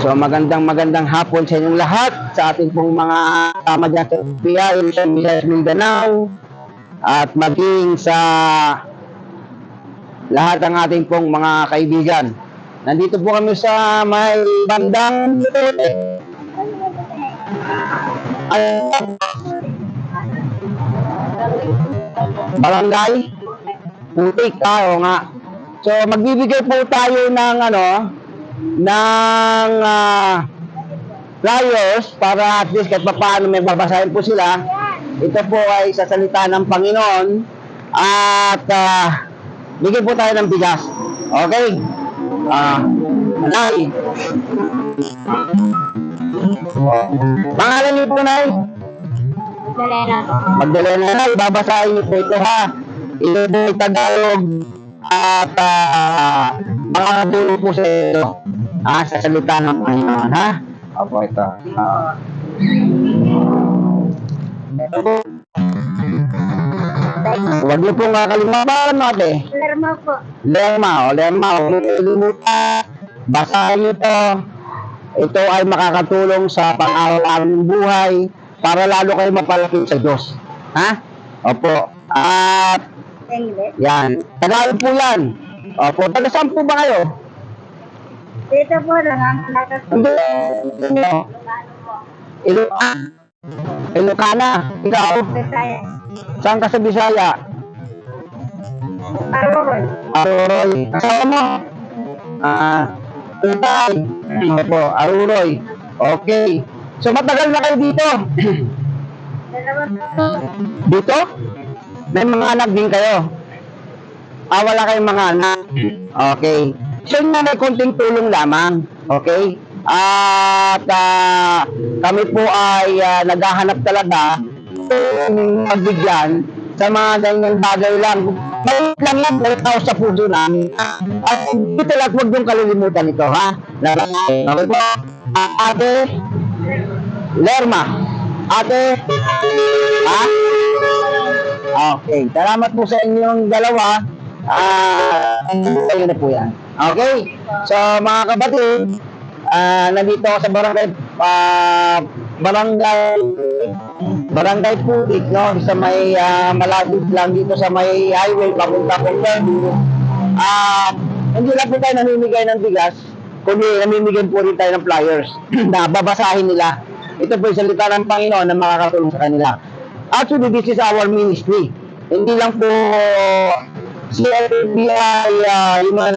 So magandang hapon sa inyong lahat, sa ating pong mga tama dyan sa PI, sa Mindanao, at maging sa lahat ng ating pong mga kaibigan. Nandito po kami sa may bandang Barangay Putik, o nga. So magbibigay po tayo ng flyers para at least kahit paano may babasahin po sila. Ito po ay sa salita ng Panginoon at bigyan po tayo ng bigas. Okay? Nay. Pangalan niyo po, Nay? Magdalena. Magdalena, Nay. Babasahin niyo po ito, ha? Ito po ay Tagalog at makakatulong po sa ito. Sa salita ng Panginoon, ha? Opo, ito. Huwag niyo pong kakalimutan, ate. Lerma po. Lerma. Huwag niyo kalimutan. Basahin niyo ito. Ito ay makakatulong sa pang-araw-araw ng buhay para lalo kayo mapalapit sa Diyos. Ha? Opo. At yan. Tagalog po yan. Opo. Taga saan po ba kayo? Dito po lang. Ilocana. Ikaw? Bisaya. Saan ka sa Bisaya? Aroy. Aruroy. Kasama mo? Tutay. Opo, Aruroy. Okay. So matagal na kayo dito? Dito? May mga anak din kayo? Wala kayong mga anak? Okay. So yun na may konting tulong lamang. Okay? At kami po ay naghahanap talaga magbigyan sa mga ganyang bagay lang. Maliit lang yan, nalitaw sa puso namin. At dito lang, huwag yung kalilimutan ito, ha? Okay po. Ate Lerma. Ate, ha? Okay, salamat po sa inyong dalawa. Ayun na po yan. Okay, so mga kapatid, nandito ako sa Barangay Putik, no? Sa may malapit lang dito sa may highway papunta po Fairview. Hindi lang po tayo namimigay ng bigas, kundi namimigay po rin tayo ng flyers na babasahin nila. Ito po yung salita ng Panginoon na makakatulong sa kanila. Actually, this is our ministry. Hindi lang po si FBI, yung mga